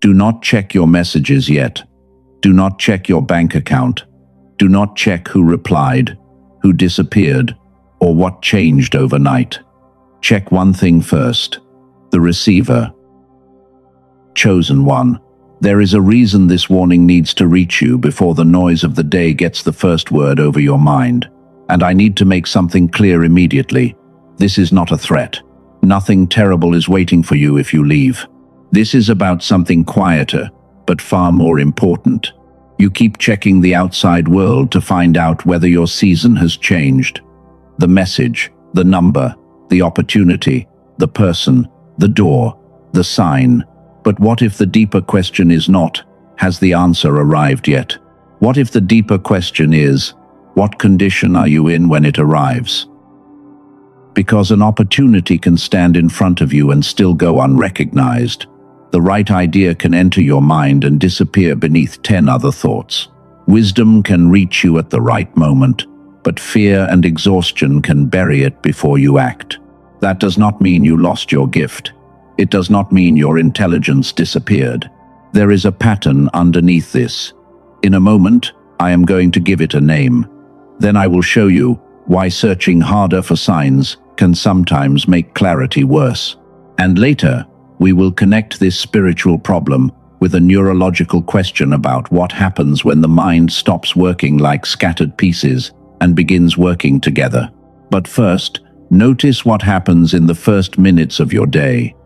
Do not check your messages yet. Do not check your bank account. Do not check who replied, who disappeared, or what changed overnight. Check one thing first: the receiver. Chosen one. There is a reason this warning needs to reach you before the noise of the day gets the first word over your mind. And I need to make something clear immediately. This is not a threat. Nothing terrible is waiting for you if you leave. This is about something quieter, but far more important. You keep checking the outside world to find out whether your season has changed. The message, the number, the opportunity, the person, the door, the sign. But what if the deeper question is not, has the answer arrived yet? What if the deeper question is, what condition are you in when it arrives? Because an opportunity can stand in front of you and still go unrecognized. The right idea can enter your mind and disappear beneath 10 other thoughts. Wisdom can reach you at the right moment, but fear and exhaustion can bury it before you act. That does not mean you lost your gift. It does not mean your intelligence disappeared. There is a pattern underneath this. In a moment, I am going to give it a name. Then I will show you why searching harder for signs can sometimes make clarity worse. And later, we will connect this spiritual problem with a neurological question about what happens when the mind stops working like scattered pieces and begins working together. But first, notice what happens in the first minutes of your day.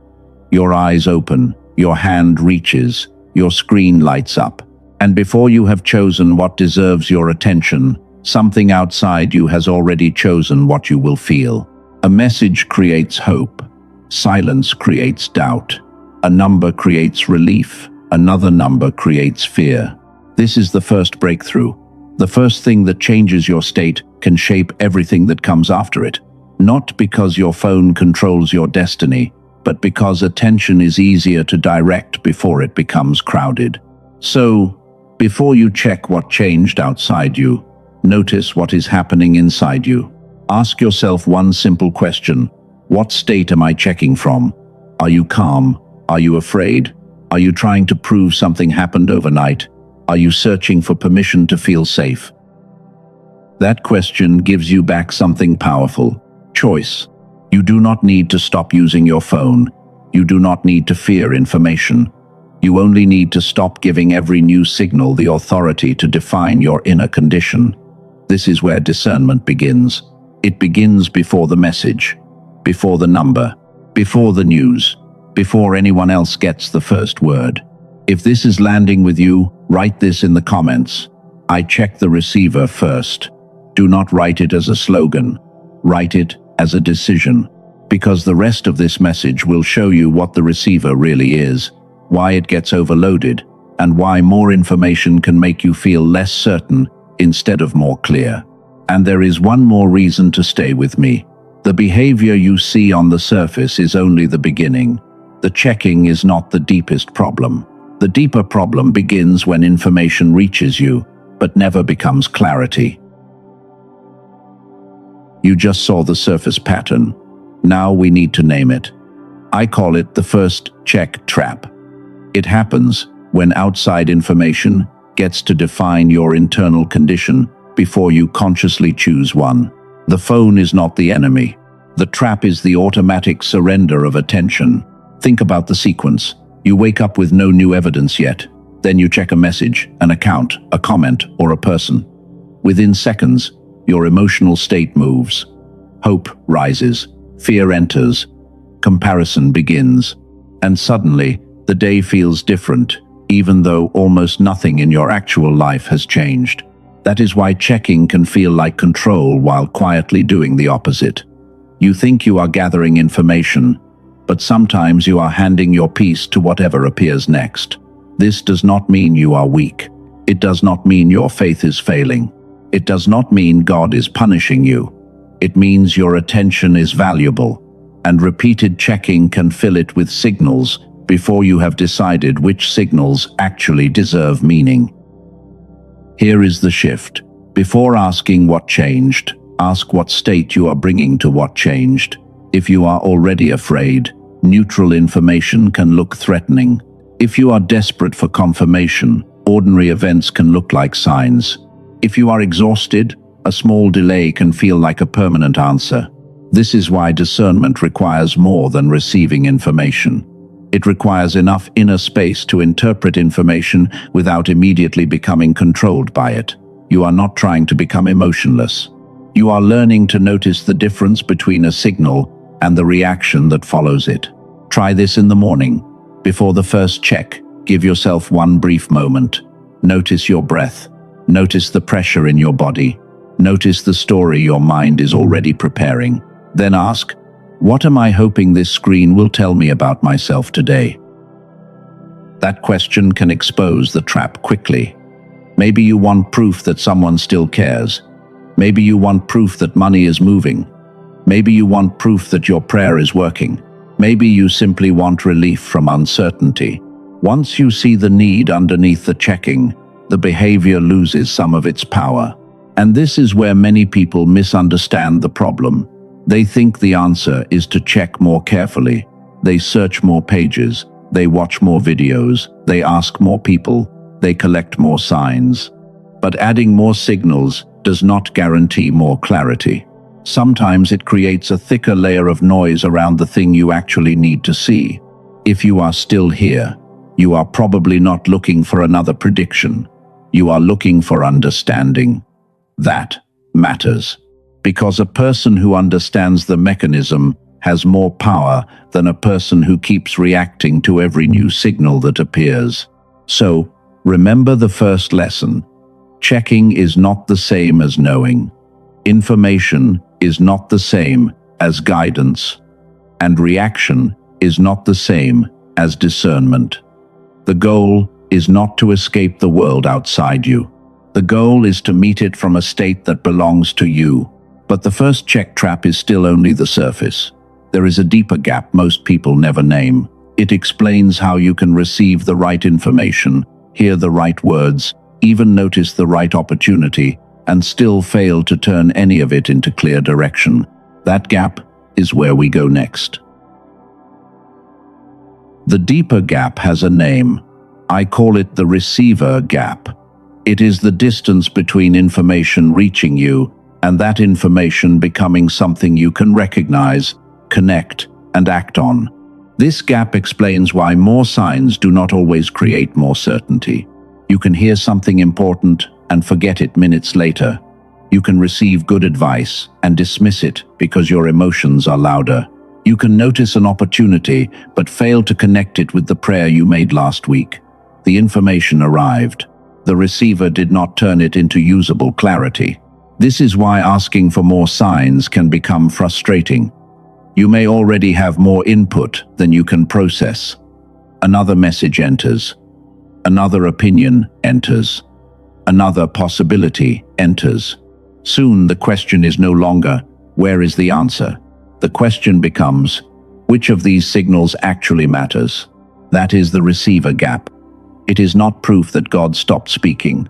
Your eyes open, your hand reaches, your screen lights up, and before you have chosen what deserves your attention, something outside you has already chosen what you will feel. A message creates hope. Silence creates doubt. A number creates relief. Another number creates fear. This is the first breakthrough. The first thing that changes your state can shape everything that comes after it. Not because your phone controls your destiny, but because attention is easier to direct before it becomes crowded. So, before you check what changed outside you, notice what is happening inside you. Ask yourself one simple question: what state am I checking from? Are you calm? Are you afraid? Are you trying to prove something happened overnight? Are you searching for permission to feel safe? That question gives you back something powerful: choice. You do not need to stop using your phone. You do not need to fear information. You only need to stop giving every new signal the authority to define your inner condition. This is where discernment begins. It begins before the message, before the number, before the news, before anyone else gets the first word. If this is landing with you, write this in the comments. I check the receiver first. Do not write it as a slogan. Write it as a decision, because the rest of this message will show you what the receiver really is, why it gets overloaded, and why more information can make you feel less certain instead of more clear. And there is one more reason to stay with me. The behavior you see on the surface is only the beginning. The checking is not the deepest problem. The deeper problem begins when information reaches you, but never becomes clarity. You just saw the surface pattern. Now we need to name it. I call it the first check trap. It happens when outside information gets to define your internal condition before you consciously choose one. The phone is not the enemy. The trap is the automatic surrender of attention. Think about the sequence. You wake up with no new evidence yet. Then you check a message, an account, a comment, or a person. Within seconds, your emotional state moves. Hope rises, fear enters, comparison begins, and suddenly the day feels different, even though almost nothing in your actual life has changed. That is why checking can feel like control while quietly doing the opposite. You think you are gathering information, but sometimes you are handing your piece to whatever appears next. This does not mean you are weak. It does not mean your faith is failing. It does not mean God is punishing you. It means your attention is valuable, and repeated checking can fill it with signals before you have decided which signals actually deserve meaning. Here is the shift. Before asking what changed, ask what state you are bringing to what changed. If you are already afraid, neutral information can look threatening. If you are desperate for confirmation, ordinary events can look like signs. If you are exhausted, a small delay can feel like a permanent answer. This is why discernment requires more than receiving information. It requires enough inner space to interpret information without immediately becoming controlled by it. You are not trying to become emotionless. You are learning to notice the difference between a signal and the reaction that follows it. Try this in the morning. Before the first check, give yourself one brief moment. Notice your breath. Notice the pressure in your body. Notice the story your mind is already preparing. Then ask, what am I hoping this screen will tell me about myself today? That question can expose the trap quickly. Maybe you want proof that someone still cares. Maybe you want proof that money is moving. Maybe you want proof that your prayer is working. Maybe you simply want relief from uncertainty. Once you see the need underneath the checking, the behavior loses some of its power. And this is where many people misunderstand the problem. They think the answer is to check more carefully. They search more pages. They watch more videos. They ask more people. They collect more signs. But adding more signals does not guarantee more clarity. Sometimes it creates a thicker layer of noise around the thing you actually need to see. If you are still here, you are probably not looking for another prediction. You are looking for understanding. That matters. Because a person who understands the mechanism has more power than a person who keeps reacting to every new signal that appears. So, remember the first lesson. Checking is not the same as knowing. Information is not the same as guidance. And reaction is not the same as discernment. The goal is not to escape the world outside you. The goal is to meet it from a state that belongs to you. But the first check trap is still only the surface. There is a deeper gap most people never name. It explains how you can receive the right information, hear the right words, even notice the right opportunity, and still fail to turn any of it into clear direction. That gap is where we go next. The deeper gap has a name. I call it the receiver gap. It is the distance between information reaching you and that information becoming something you can recognize, connect, and act on. This gap explains why more signs do not always create more certainty. You can hear something important and forget it minutes later. You can receive good advice and dismiss it because your emotions are louder. You can notice an opportunity but fail to connect it with the prayer you made last week. The information arrived. The receiver did not turn it into usable clarity. This is why asking for more signs can become frustrating. You may already have more input than you can process. Another message enters. Another opinion enters. Another possibility enters. Soon the question is no longer, where is the answer? The question becomes, which of these signals actually matters? That is the receiver gap. It is not proof that God stopped speaking.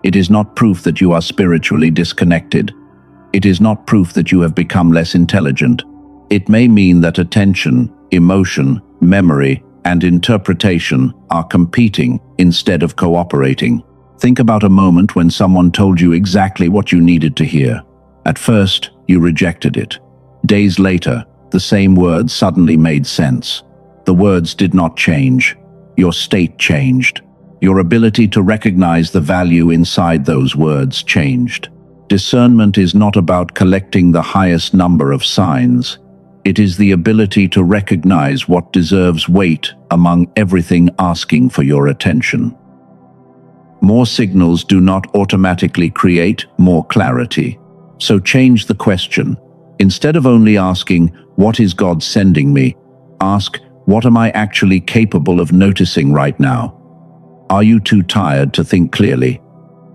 It is not proof that you are spiritually disconnected. It is not proof that you have become less intelligent. It may mean that attention, emotion, memory, and interpretation are competing instead of cooperating. Think about a moment when someone told you exactly what you needed to hear. At first, you rejected it. Days later, the same words suddenly made sense. The words did not change. Your state changed. Your ability to recognize the value inside those words changed. Discernment is not about collecting the highest number of signs. It is the ability to recognize what deserves weight among everything asking for your attention. More signals do not automatically create more clarity. So change the question. Instead of only asking, what is God sending me? Ask, what am I actually capable of noticing right now? Are you too tired to think clearly?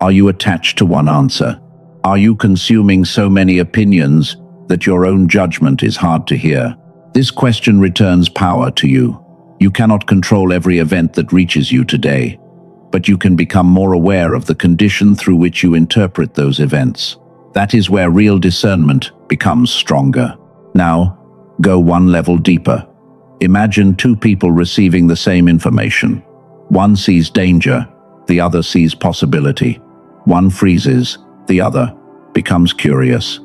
Are you attached to one answer? Are you consuming so many opinions that your own judgment is hard to hear? This question returns power to you. You cannot control every event that reaches you today, but you can become more aware of the condition through which you interpret those events. That is where real discernment becomes stronger. Now, go one level deeper. Imagine two people receiving the same information. One sees danger, the other sees possibility. One freezes, the other becomes curious.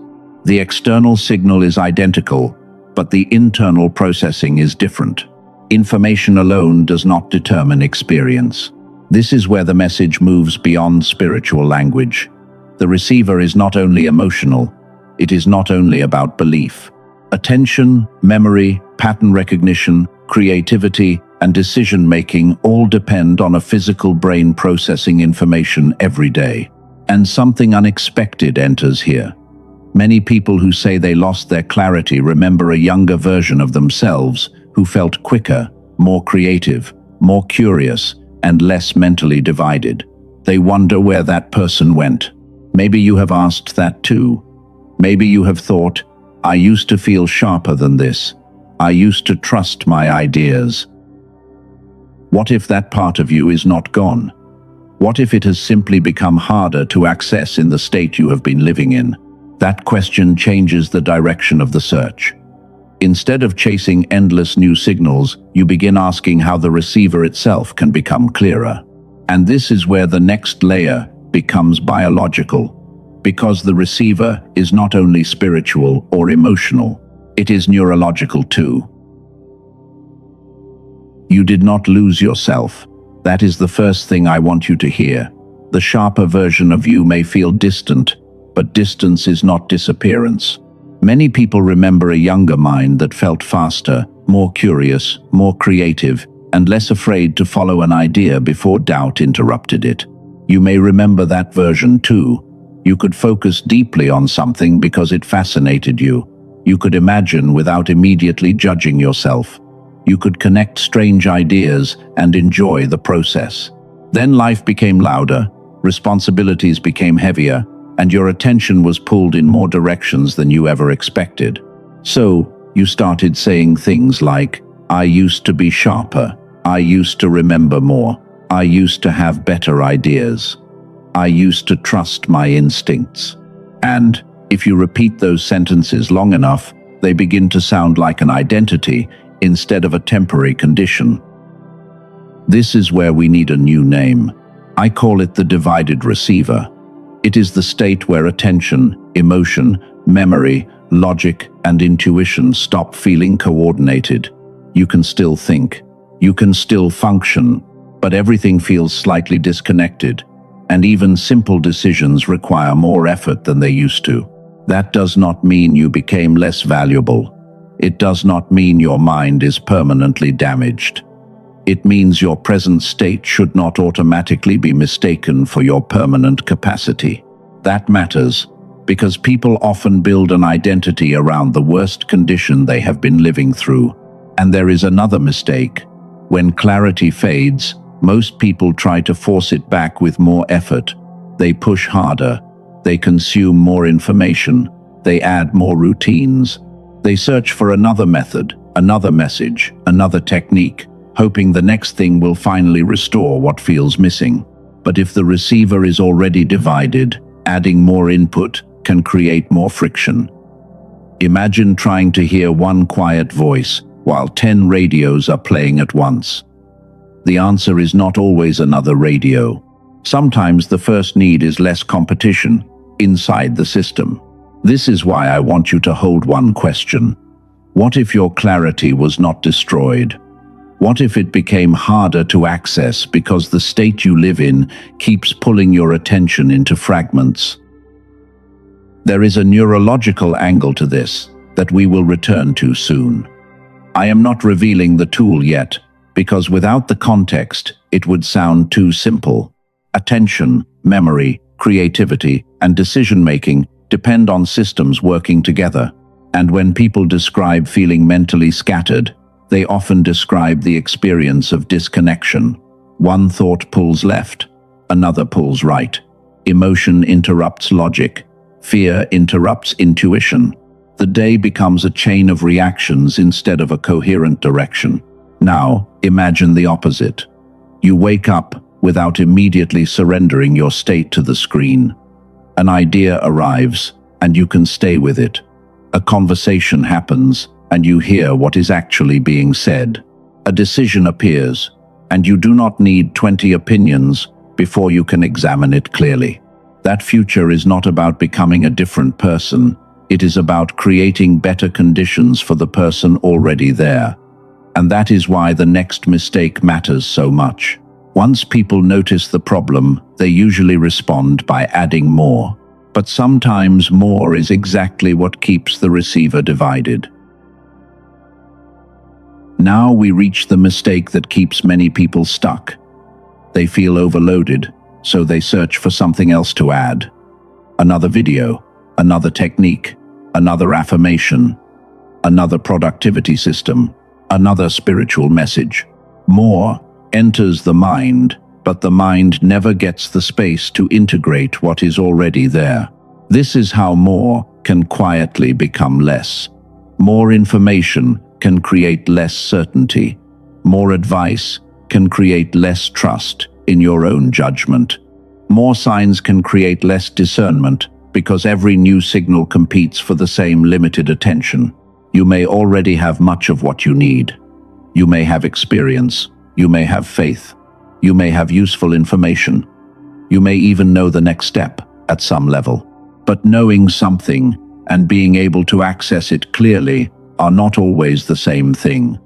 The external signal is identical, but the internal processing is different. Information alone does not determine experience. This is where the message moves beyond spiritual language. The receiver is not only emotional, it is not only about belief. Attention, memory, pattern recognition, creativity, and decision-making all depend on a physical brain processing information every day. And something unexpected enters here. Many people who say they lost their clarity remember a younger version of themselves who felt quicker, more creative, more curious, and less mentally divided. They wonder where that person went. Maybe you have asked that too. Maybe you have thought, I used to feel sharper than this. I used to trust my ideas. What if that part of you is not gone? What if it has simply become harder to access in the state you have been living in? That question changes the direction of the search. Instead of chasing endless new signals, you begin asking how the receiver itself can become clearer. And this is where the next layer becomes biological, because the receiver is not only spiritual or emotional, it is neurological too. You did not lose yourself. That is the first thing I want you to hear. The sharper version of you may feel distant, but distance is not disappearance. Many people remember a younger mind that felt faster, more curious, more creative, and less afraid to follow an idea before doubt interrupted it. You may remember that version too. You could focus deeply on something because it fascinated you. You could imagine without immediately judging yourself. You could connect strange ideas and enjoy the process. Then life became louder, responsibilities became heavier, and your attention was pulled in more directions than you ever expected. So, you started saying things like, I used to be sharper, I used to remember more, I used to have better ideas, I used to trust my instincts. And, if you repeat those sentences long enough, they begin to sound like an identity instead of a temporary condition. This is where we need a new name. I call it the divided receiver. It is the state where attention, emotion, memory, logic, and intuition stop feeling coordinated. You can still think, you can still function, but everything feels slightly disconnected, and even simple decisions require more effort than they used to. That does not mean you became less valuable. It does not mean your mind is permanently damaged. It means your present state should not automatically be mistaken for your permanent capacity. That matters, because people often build an identity around the worst condition they have been living through. And there is another mistake. When clarity fades, most people try to force it back with more effort. They push harder. They consume more information. They add more routines. They search for another method, another message, another technique, hoping the next thing will finally restore what feels missing. But if the receiver is already divided, adding more input can create more friction. Imagine trying to hear one quiet voice while 10 radios are playing at once. The answer is not always another radio. Sometimes the first need is less competition inside the system. This is why I want you to hold one question. What if your clarity was not destroyed? What if it became harder to access because the state you live in keeps pulling your attention into fragments? There is a neurological angle to this that we will return to soon. I am not revealing the tool yet, because without the context, it would sound too simple. Attention, memory, creativity, and decision-making depend on systems working together. And when people describe feeling mentally scattered, they often describe the experience of disconnection. One thought pulls left, another pulls right. Emotion interrupts logic. Fear interrupts intuition. The day becomes a chain of reactions instead of a coherent direction. Now, imagine the opposite. You wake up without immediately surrendering your state to the screen. An idea arrives, and you can stay with it. A conversation happens, and you hear what is actually being said. A decision appears, and you do not need 20 opinions before you can examine it clearly. That future is not about becoming a different person. It is about creating better conditions for the person already there. And that is why the next mistake matters so much. Once people notice the problem, they usually respond by adding more. But sometimes more is exactly what keeps the receiver divided. Now we reach the mistake that keeps many people stuck. They feel overloaded, so they search for something else to add. Another video, another technique, another affirmation, another productivity system, another spiritual message. More enters the mind, but the mind never gets the space to integrate what is already there. This is how more can quietly become less. More information can create less certainty. More advice can create less trust in your own judgment. More signs can create less discernment because every new signal competes for the same limited attention. You may already have much of what you need. You may have experience. You may have faith. You may have useful information. You may even know the next step at some level. But knowing something and being able to access it clearly are not always the same thing.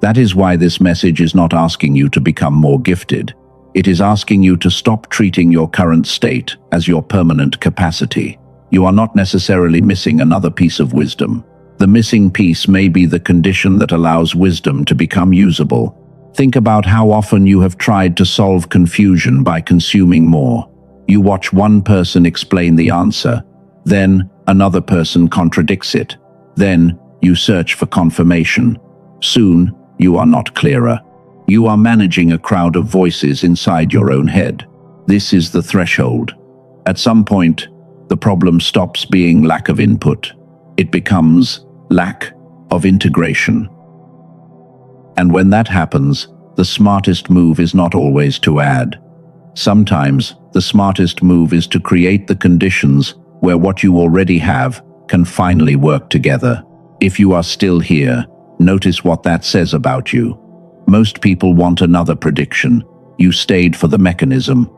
That is why this message is not asking you to become more gifted. It is asking you to stop treating your current state as your permanent capacity. You are not necessarily missing another piece of wisdom. The missing piece may be the condition that allows wisdom to become usable. Think about how often you have tried to solve confusion by consuming more. You watch one person explain the answer, then another person contradicts it. Then you search for confirmation. Soon, you are not clearer. You are managing a crowd of voices inside your own head. This is the threshold. At some point, the problem stops being lack of input. It becomes lack of integration. And when that happens, the smartest move is not always to add. Sometimes, the smartest move is to create the conditions where what you already have can finally work together. If you are still here, notice what that says about you. Most people want another prediction. You stayed for the mechanism.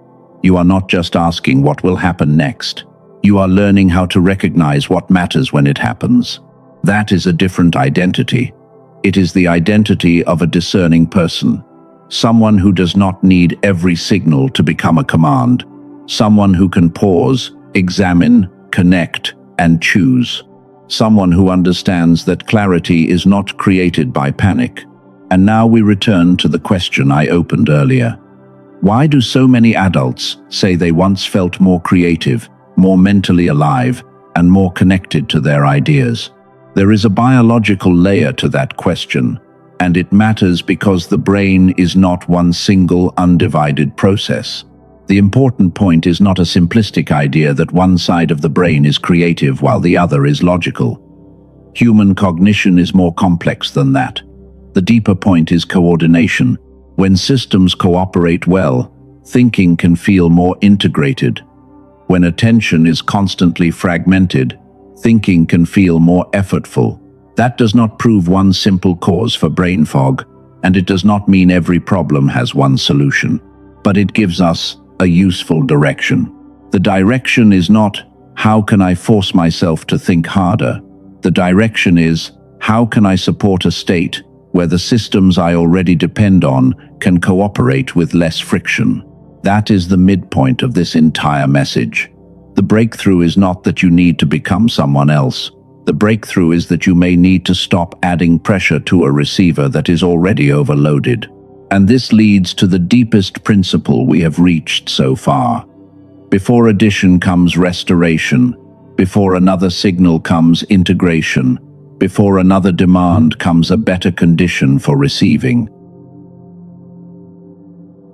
You are not just asking what will happen next. You are learning how to recognize what matters when it happens. That is a different identity. It is the identity of a discerning person. Someone who does not need every signal to become a command. Someone who can pause, examine, connect, and choose. Someone who understands that clarity is not created by panic. And now we return to the question I opened earlier. Why do so many adults say they once felt more creative, more mentally alive, and more connected to their ideas? There is a biological layer to that question, and it matters because the brain is not one single undivided process. The important point is not a simplistic idea that one side of the brain is creative while the other is logical. Human cognition is more complex than that. The deeper point is coordination. When systems cooperate well, thinking can feel more integrated. When attention is constantly fragmented, thinking can feel more effortful. That does not prove one simple cause for brain fog, and it does not mean every problem has one solution. But it gives us a useful direction. The direction is not, how can I force myself to think harder? The direction is, how can I support a state where the systems I already depend on can cooperate with less friction? That is the midpoint of this entire message. The breakthrough is not that you need to become someone else. The breakthrough is that you may need to stop adding pressure to a receiver that is already overloaded. And this leads to the deepest principle we have reached so far. Before addition comes restoration. Before another signal comes integration. Before another demand comes a better condition for receiving.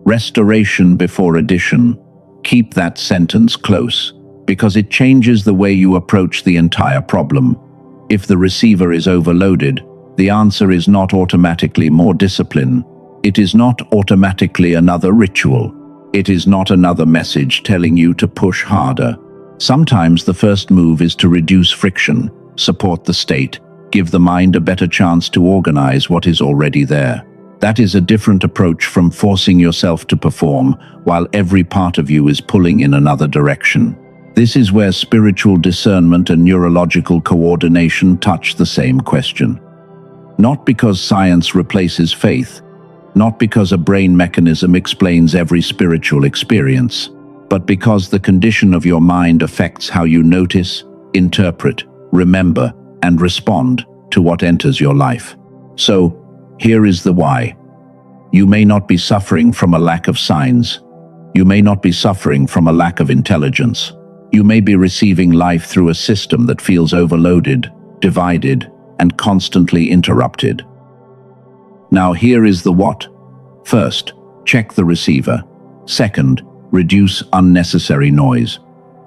Restoration before addition. Keep that sentence close, because it changes the way you approach the entire problem. If the receiver is overloaded, the answer is not automatically more discipline. It is not automatically another ritual. It is not another message telling you to push harder. Sometimes the first move is to reduce friction, support the state, give the mind a better chance to organize what is already there. That is a different approach from forcing yourself to perform while every part of you is pulling in another direction. This is where spiritual discernment and neurological coordination touch the same question. Not because science replaces faith, not because a brain mechanism explains every spiritual experience, but because the condition of your mind affects how you notice, interpret, remember, and respond to what enters your life. So, here is the why. You may not be suffering from a lack of signs. You may not be suffering from a lack of intelligence. You may be receiving life through a system that feels overloaded, divided, and constantly interrupted. Now here is the what. First, check the receiver. Second, reduce unnecessary noise.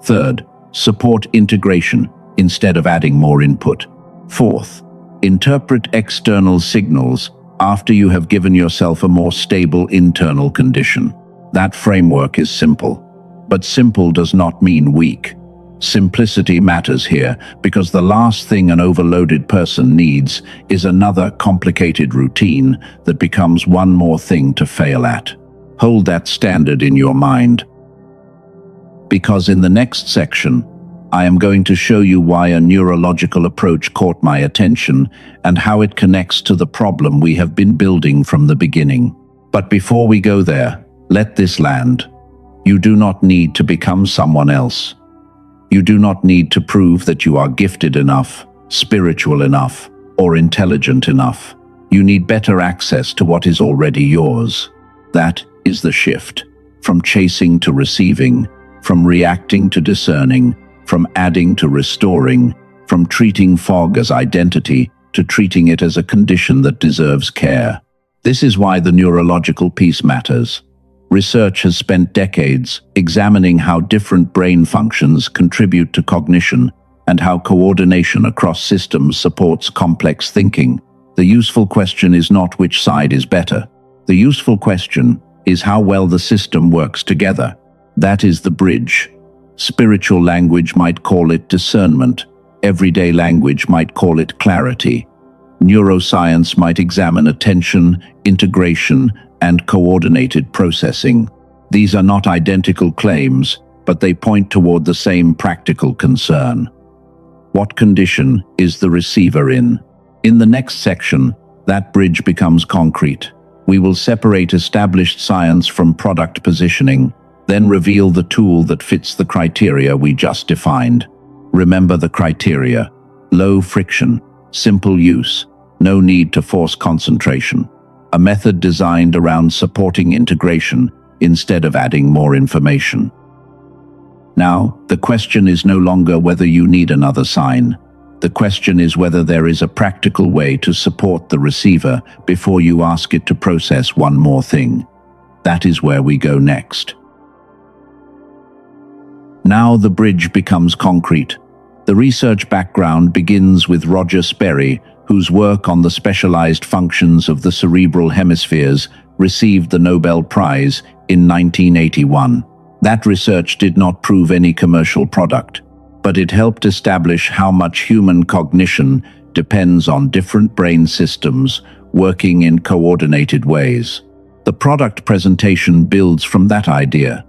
Third, support integration instead of adding more input. Fourth, interpret external signals after you have given yourself a more stable internal condition. That framework is simple, but simple does not mean weak. Simplicity matters here because the last thing an overloaded person needs is another complicated routine that becomes one more thing to fail at. Hold that standard in your mind, because in the next section, I am going to show you why a neurological approach caught my attention and how it connects to the problem we have been building from the beginning. But before we go there, let this land. You do not need to become someone else. You do not need to prove that you are gifted enough, spiritual enough, or intelligent enough. You need better access to what is already yours. That is the shift, from chasing to receiving, from reacting to discerning, from adding to restoring, from treating fog as identity to treating it as a condition that deserves care. This is why the neurological piece matters. Research has spent decades examining how different brain functions contribute to cognition and how coordination across systems supports complex thinking. The useful question is not which side is better. The useful question is how well the system works together. That is the bridge. Spiritual language might call it discernment. Everyday language might call it clarity. Neuroscience might examine attention, integration, and coordinated processing. These are not identical claims, but they point toward the same practical concern. What condition is the receiver in? In the next section, that bridge becomes concrete. We will separate established science from product positioning, then reveal the tool that fits the criteria we just defined. Remember the criteria: low friction, simple use, no need to force concentration. A method designed around supporting integration instead of adding more information. Now, the question is no longer whether you need another sign. The question is whether there is a practical way to support the receiver before you ask it to process one more thing. That is where we go next. Now the bridge becomes concrete. The research background begins with Roger Sperry, whose work on the specialized functions of the cerebral hemispheres received the Nobel Prize in 1981. That research did not prove any commercial product, but it helped establish how much human cognition depends on different brain systems working in coordinated ways. The product presentation builds from that idea.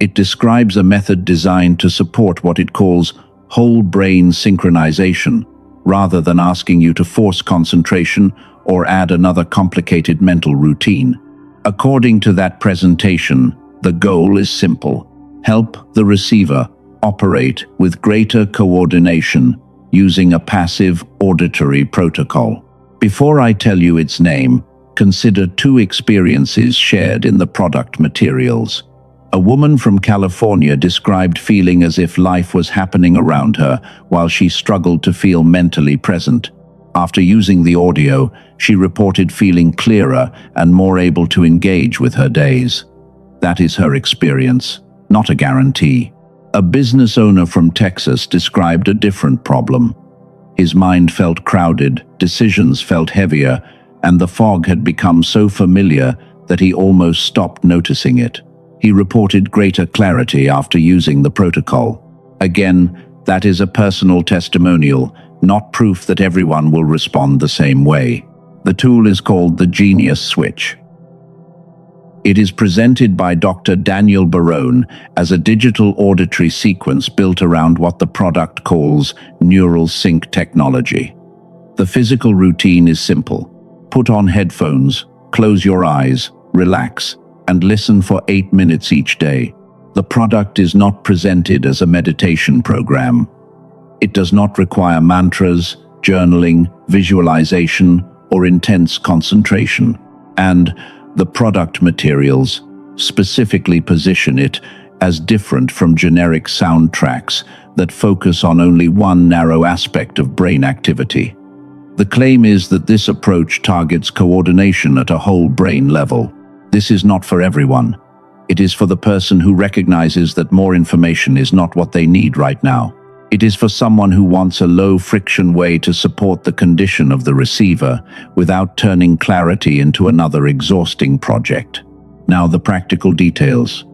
It describes a method designed to support what it calls whole brain synchronization, rather than asking you to force concentration or add another complicated mental routine. According to that presentation, the goal is simple: help the receiver operate with greater coordination using a passive auditory protocol. Before I tell you its name, consider two experiences shared in the product materials. A woman from California described feeling as if life was happening around her while she struggled to feel mentally present. After using the audio, she reported feeling clearer and more able to engage with her days. That is her experience, not a guarantee. A business owner from Texas described a different problem. His mind felt crowded, decisions felt heavier, and the fog had become so familiar that he almost stopped noticing it. He reported greater clarity after using the protocol. Again, that is a personal testimonial, not proof that everyone will respond the same way. The tool is called the Genius Switch. It is presented by Dr. Daniel Barone as a digital auditory sequence built around what the product calls neural sync technology. The physical routine is simple. Put on headphones, close your eyes, relax, and listen for 8 minutes each day. The product is not presented as a meditation program. It does not require mantras, journaling, visualization, or intense concentration. And the product materials specifically position it as different from generic soundtracks that focus on only one narrow aspect of brain activity. The claim is that this approach targets coordination at a whole brain level. This is not for everyone. It is for the person who recognizes that more information is not what they need right now. It is for someone who wants a low-friction way to support the condition of the receiver without turning clarity into another exhausting project. Now the practical details.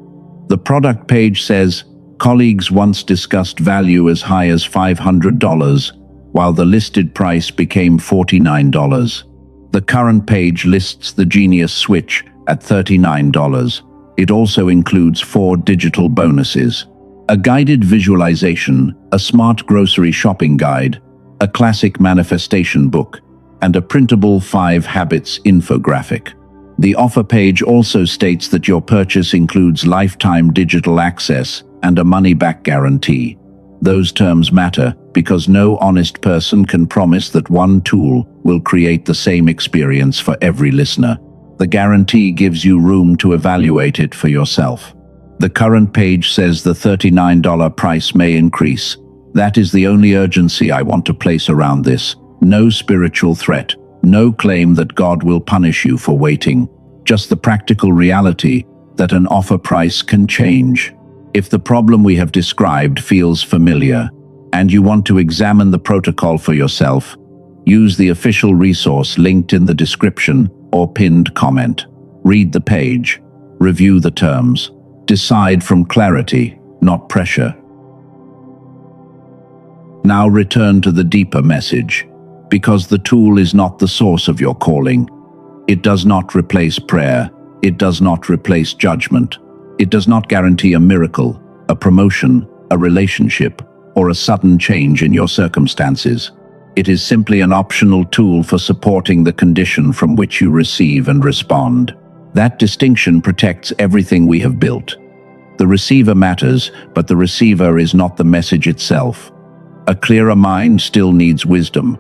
The product page says, colleagues once discussed value as high as $500, while the listed price became $49. The current page lists the Genius Switch at $39. It also includes 4 digital bonuses: a guided visualization, a smart grocery shopping guide, a classic manifestation book, and a printable 5 habits infographic. The offer page also states that your purchase includes lifetime digital access and a money-back guarantee. Those terms matter because no honest person can promise that one tool will create the same experience for every listener. The guarantee gives you room to evaluate it for yourself. The current page says the $39 price may increase. That is the only urgency I want to place around this. No spiritual threat, no claim that God will punish you for waiting. Just the practical reality that an offer price can change. If the problem we have described feels familiar, and you want to examine the protocol for yourself, use the official resource linked in the description or pinned comment. Read the page, review the terms. Decide from clarity, not pressure. Now return to the deeper message, because the tool is not the source of your calling. It does not replace prayer. It does not replace judgment. It does not guarantee a miracle, a promotion, a relationship, or a sudden change in your circumstances. It is simply an optional tool for supporting the condition from which you receive and respond. That distinction protects everything we have built. The receiver matters, but the receiver is not the message itself. A clearer mind still needs wisdom.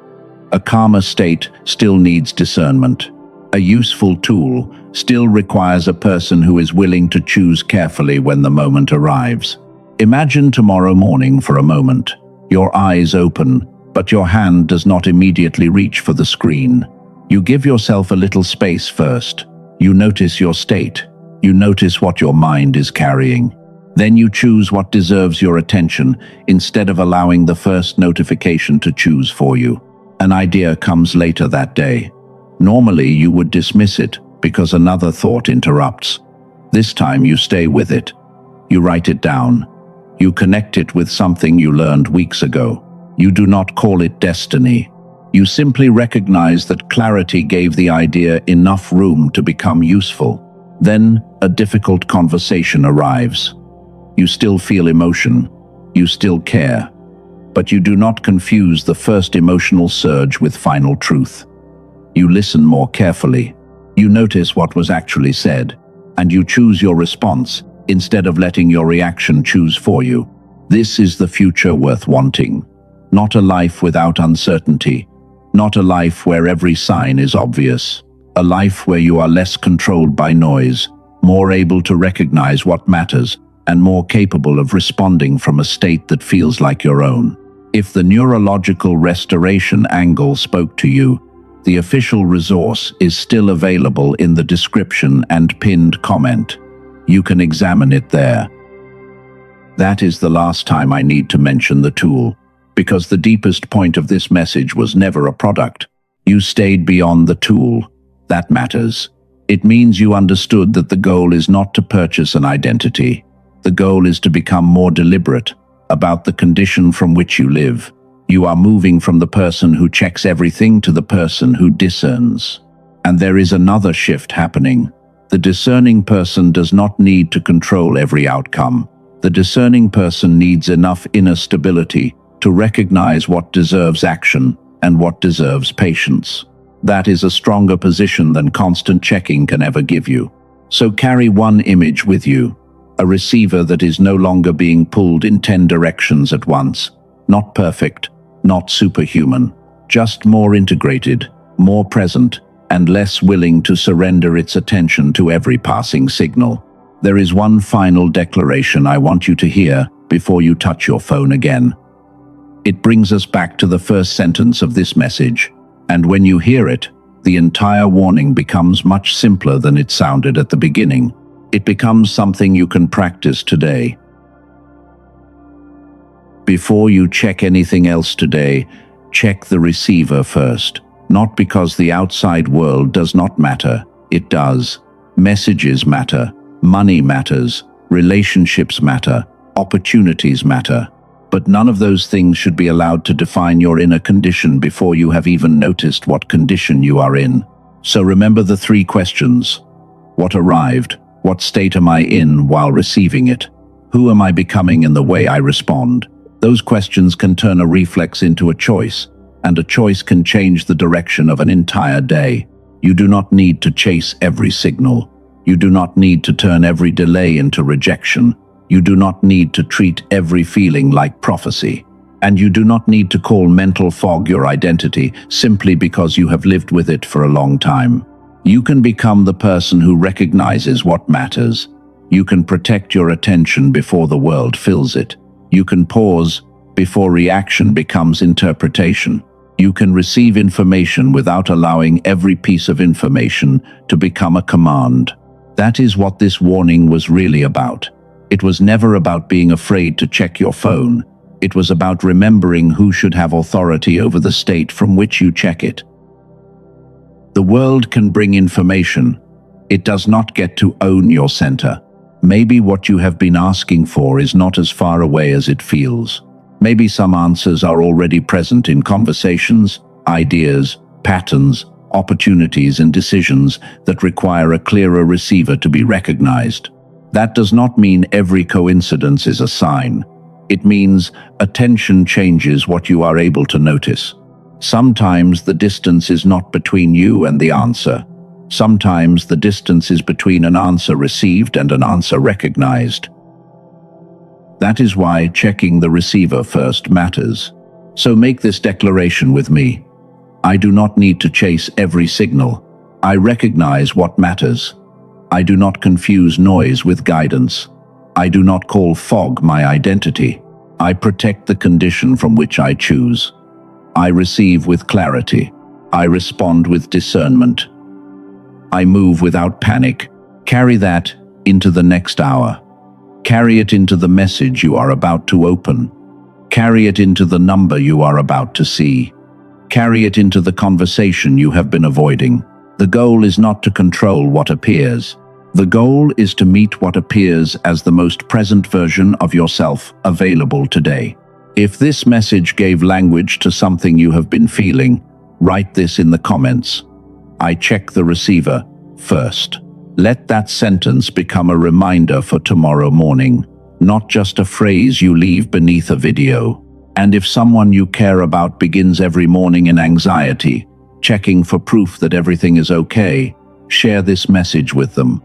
A calmer state still needs discernment. A useful tool still requires a person who is willing to choose carefully when the moment arrives. Imagine tomorrow morning for a moment. Your eyes open, but your hand does not immediately reach for the screen. You give yourself a little space first. You notice your state. You notice what your mind is carrying. Then you choose what deserves your attention instead of allowing the first notification to choose for you. An idea comes later that day. Normally you would dismiss it because another thought interrupts. This time you stay with it. You write it down. You connect it with something you learned weeks ago. You do not call it destiny. You simply recognize that clarity gave the idea enough room to become useful. Then a difficult conversation arrives. You still feel emotion. You still care. But you do not confuse the first emotional surge with final truth. You listen more carefully. You notice what was actually said, and you choose your response instead of letting your reaction choose for you. This is the future worth wanting. Not a life without uncertainty. Not a life where every sign is obvious. A life where you are less controlled by noise, more able to recognize what matters, and more capable of responding from a state that feels like your own. If the neurological restoration angle spoke to you, the official resource is still available in the description and pinned comment. You can examine it there. That is the last time I need to mention the tool, because the deepest point of this message was never a product. You stayed beyond the tool. That matters. It means you understood that the goal is not to purchase an identity. The goal is to become more deliberate about the condition from which you live. You are moving from the person who checks everything to the person who discerns. And there is another shift happening. The discerning person does not need to control every outcome. The discerning person needs enough inner stability to recognize what deserves action and what deserves patience. That is a stronger position than constant checking can ever give you. So carry one image with you, a receiver that is no longer being pulled in 10 directions at once. Not perfect, not superhuman, just more integrated, more present, and less willing to surrender its attention to every passing signal. There is one final declaration I want you to hear before you touch your phone again. It brings us back to the first sentence of this message, and when you hear it, the entire warning becomes much simpler than it sounded at the beginning. It becomes something you can practice today. Before you check anything else today, check the receiver first. Not because the outside world does not matter, it does. Messages matter, money matters, relationships matter, opportunities matter. But none of those things should be allowed to define your inner condition before you have even noticed what condition you are in. So remember the 3 questions. What arrived? What state am I in while receiving it? Who am I becoming in the way I respond? Those questions can turn a reflex into a choice, and a choice can change the direction of an entire day. You do not need to chase every signal. You do not need to turn every delay into rejection. You do not need to treat every feeling like prophecy. And you do not need to call mental fog your identity simply because you have lived with it for a long time. You can become the person who recognizes what matters. You can protect your attention before the world fills it. You can pause before reaction becomes interpretation. You can receive information without allowing every piece of information to become a command. That is what this warning was really about. It was never about being afraid to check your phone. It was about remembering who should have authority over the state from which you check it. The world can bring information. It does not get to own your center. Maybe what you have been asking for is not as far away as it feels. Maybe some answers are already present in conversations, ideas, patterns, opportunities, and decisions that require a clearer receiver to be recognized. That does not mean every coincidence is a sign. It means attention changes what you are able to notice. Sometimes the distance is not between you and the answer. Sometimes the distance is between an answer received and an answer recognized. That is why checking the receiver first matters. So make this declaration with me. I do not need to chase every signal. I recognize what matters. I do not confuse noise with guidance. I do not call fog my identity. I protect the condition from which I choose. I receive with clarity. I respond with discernment. I move without panic. Carry that into the next hour. Carry it into the message you are about to open. Carry it into the number you are about to see. Carry it into the conversation you have been avoiding. The goal is not to control what appears. The goal is to meet what appears as the most present version of yourself available today. If this message gave language to something you have been feeling, write this in the comments. I check the receiver first. Let that sentence become a reminder for tomorrow morning, not just a phrase you leave beneath a video. And if someone you care about begins every morning in anxiety, checking for proof that everything is okay, share this message with them.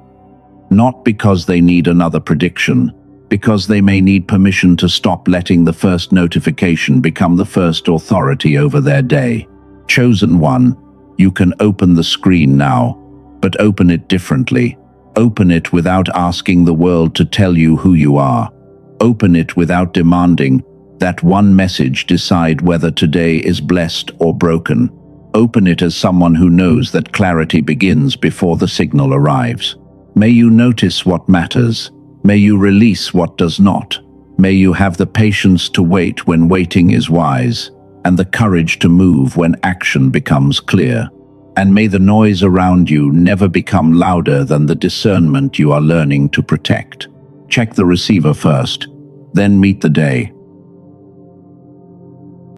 Not because they need another prediction, because they may need permission to stop letting the first notification become the first authority over their day. Chosen one, you can open the screen now, but open it differently. Open it without asking the world to tell you who you are. Open it without demanding that one message decide whether today is blessed or broken. Open it as someone who knows that clarity begins before the signal arrives. May you notice what matters. May you release what does not. May you have the patience to wait when waiting is wise, and the courage to move when action becomes clear. And may the noise around you never become louder than the discernment you are learning to protect. Check the receiver first, then meet the day.